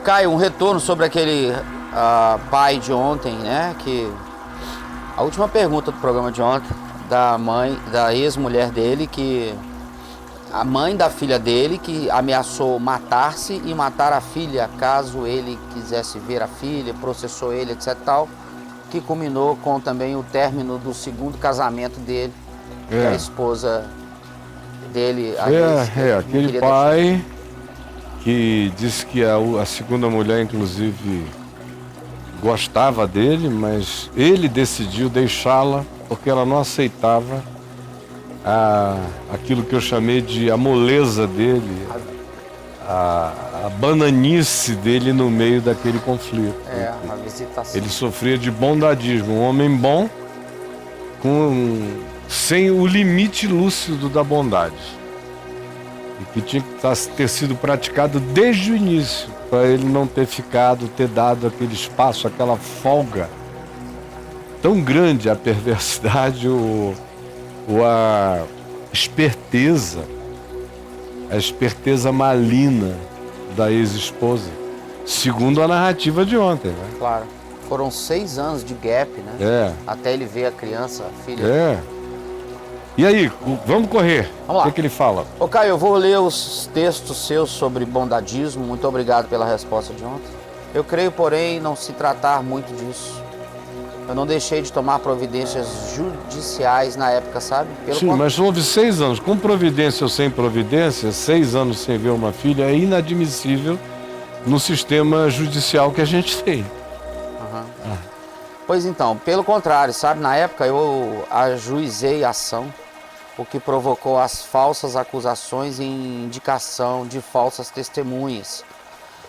Caio, um retorno sobre aquele pai de ontem, né? Que a última pergunta do programa de ontem, da mãe, da ex-mulher dele, que a mãe da filha dele, que ameaçou matar-se e matar a filha caso ele quisesse ver a filha, processou ele, etc. tal, que culminou com também o término do segundo casamento dele, que a esposa dele... aquele pai que disse que a segunda mulher, inclusive, gostava dele, mas ele decidiu deixá-la porque ela não aceitava aquilo que eu chamei de a moleza dele, a bananice dele no meio daquele conflito. A visitação. Ele sofria de bondadismo, um homem bom sem o limite lúcido da bondade. E que tinha que ter sido praticado desde o início, para ele não ter dado aquele espaço, aquela folga tão grande à perversidade ou a esperteza maligna da ex-esposa, segundo a narrativa de ontem, né? Claro. Foram 6 anos de gap, né? Até ele ver a criança, a filha. E aí, vamos correr. Vamos lá. O que ele fala? Ô Caio, eu vou ler os textos seus sobre bondadismo. Muito obrigado pela resposta de ontem. Eu creio, porém, não se tratar muito disso. Eu não deixei de tomar providências judiciais na época, sabe? Sim, mas houve 6 anos. Com providência ou sem providência, 6 anos sem ver uma filha é inadmissível no sistema judicial que a gente tem. Pois então, pelo contrário, sabe? Na época eu ajuizei a ação, o que provocou as falsas acusações e indicação de falsas testemunhas.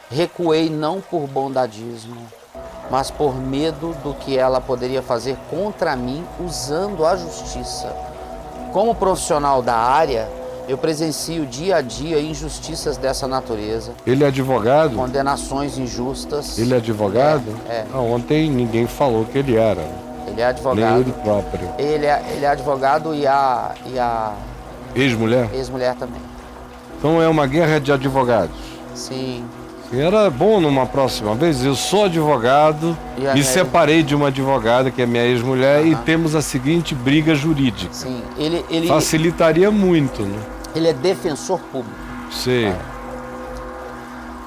Recuei não por bondadismo, mas por medo do que ela poderia fazer contra mim usando a justiça. Como profissional da área, eu presencio dia a dia injustiças dessa natureza. Ele é advogado? Condenações injustas. Ele é advogado? Ontem ninguém falou que ele era. Ele é advogado. Nem ele próprio. Ele é advogado e a ex-mulher? Ex-mulher também. Então é uma guerra de advogados. Sim. Era bom numa próxima vez. Eu sou advogado, me separei de uma advogada que é minha ex-mulher e temos a seguinte briga jurídica. Sim. Facilitaria muito, né? Ele é defensor público. Sim.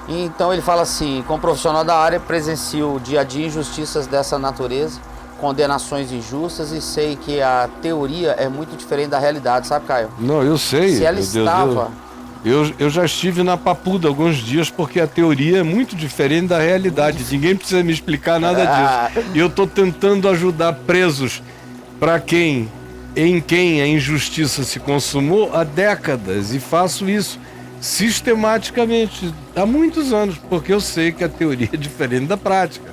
Então ele fala assim: como profissional da área, presencio dia a dia injustiças dessa natureza, condenações injustas, e sei que a teoria é muito diferente da realidade, sabe, Caio? Não, eu sei. Se ela estava... Eu já estive na Papuda alguns dias porque a teoria é muito diferente da realidade. Ninguém precisa me explicar nada disso. E eu estou tentando ajudar presos em quem a injustiça se consumou há décadas. E faço isso sistematicamente há muitos anos, porque eu sei que a teoria é diferente da prática.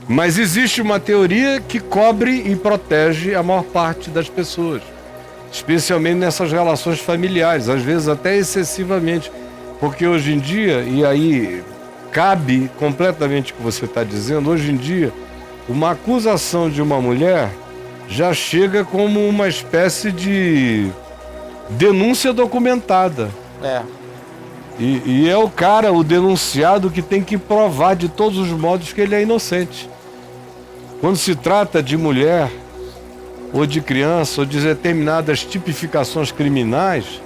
Mas existe uma teoria que cobre e protege a maior parte das pessoas, especialmente nessas relações familiares, às vezes até excessivamente, porque hoje em dia, e aí cabe completamente o que você está dizendo, hoje em dia, uma acusação de uma mulher já chega como uma espécie de denúncia documentada. E é o denunciado, que tem que provar de todos os modos que ele é inocente. Quando se trata de mulher, ou de criança, ou de determinadas tipificações criminais,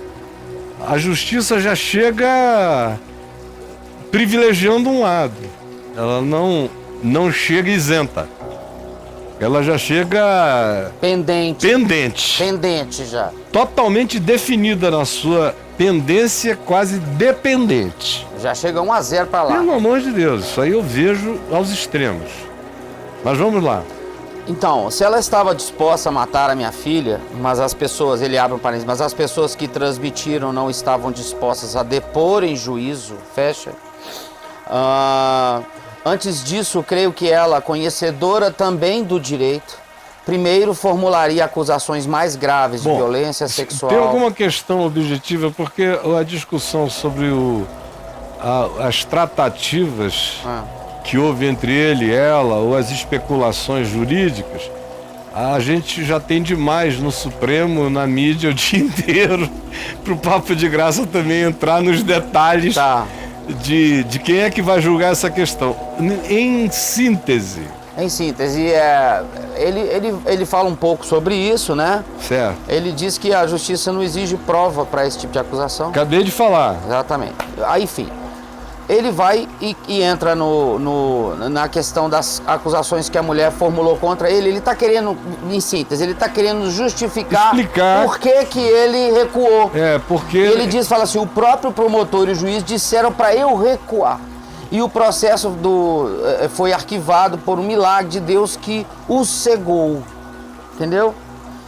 a justiça já chega privilegiando um lado. Ela não chega isenta. Ela já chega... Pendente. Pendente já. Totalmente definida na sua pendência, quase dependente. Já chega 1-0 para lá. Pelo amor de Deus, isso aí eu vejo aos extremos. Mas vamos lá. Então, se ela estava disposta a matar a minha filha, mas as pessoas, ele abre um parênteses, mas as pessoas que transmitiram não estavam dispostas a depor em juízo, fecha. Antes disso, creio que ela, conhecedora também do direito, primeiro formularia acusações mais graves de violência sexual. Tem alguma questão objetiva? Porque a discussão sobre as tratativas que houve entre ele e ela, ou as especulações jurídicas, a gente já tem demais no Supremo, na mídia o dia inteiro, para o Papo de Graça também entrar nos detalhes de quem é que vai julgar essa questão. Em síntese. Em síntese, ele fala um pouco sobre isso, né? Certo. Ele diz que a justiça não exige prova para esse tipo de acusação. Acabei de falar. Exatamente. Aí, enfim, ele vai e entra na questão das acusações que a mulher formulou contra ele. Ele está querendo, em síntese, ele está querendo explicar por que ele recuou. Porque... Ele fala assim, o próprio promotor e o juiz disseram para eu recuar. E o processo foi arquivado por um milagre de Deus que o cegou. Entendeu?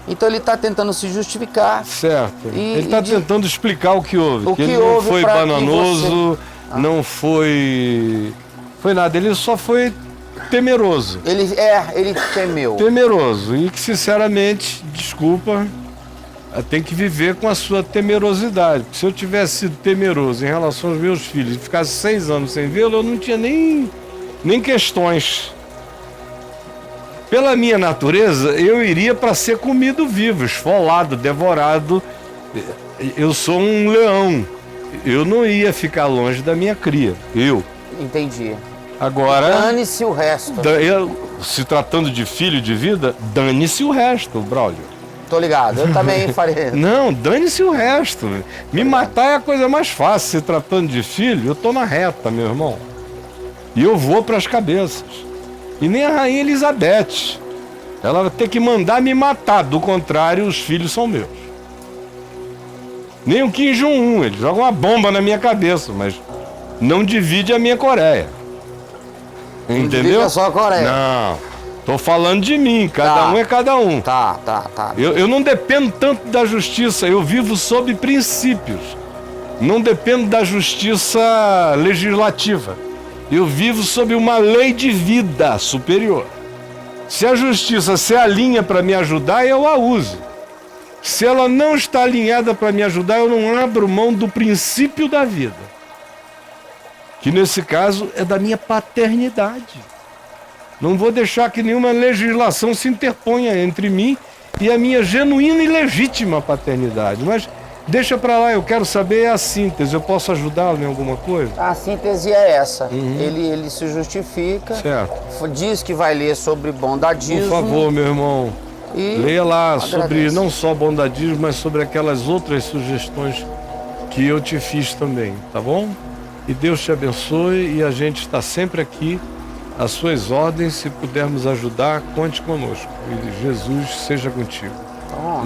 Então ele está tentando se justificar. Certo. Ele está tentando explicar o que houve. Que ele não foi bananoso, não foi nada. Ele só foi temeroso. Ele temeu. Temeroso. E que, sinceramente, desculpa, tem que viver com a sua temerosidade. Se eu tivesse sido temeroso em relação aos meus filhos e ficasse 6 anos sem vê-lo, eu não tinha nem questões. Pela minha natureza, eu iria para ser comido vivo, esfolado, devorado. Eu sou um leão. Eu não ia ficar longe da minha cria. Entendi. Agora... Dane-se o resto. Se tratando de filho de vida, dane-se o resto, Braulio. Tô ligado, eu também faria. Não, dane-se o resto. Me matar é a coisa mais fácil. Se tratando de filho, eu tô na reta, meu irmão. E eu vou para as cabeças. E nem a rainha Elizabeth. Ela vai ter que mandar me matar. Do contrário, os filhos são meus. Nem o Kim Jong-un. Ele joga uma bomba na minha cabeça, mas não divide a minha Coreia. Entendeu? Não só a Coreia. Não. Tô falando de mim, cada um é cada um. Tá. Eu não dependo tanto da justiça, eu vivo sob princípios. Não dependo da justiça legislativa. Eu vivo sob uma lei de vida superior. Se a justiça se alinha para me ajudar, eu a uso. Se ela não está alinhada para me ajudar, eu não abro mão do princípio da vida. Que nesse caso é da minha paternidade. Não vou deixar que nenhuma legislação se interponha entre mim e a minha genuína e legítima paternidade. Mas deixa pra lá, eu quero saber a síntese. Eu posso ajudá-lo em alguma coisa? A síntese é essa. Ele se justifica. Certo. Diz que vai ler sobre bondadismo. Por favor, meu irmão. Leia lá sobre não só bondadismo, mas sobre aquelas outras sugestões que eu te fiz também, tá bom? E Deus te abençoe e a gente está sempre aqui às suas ordens. Se pudermos ajudar, conte conosco. E Jesus seja contigo.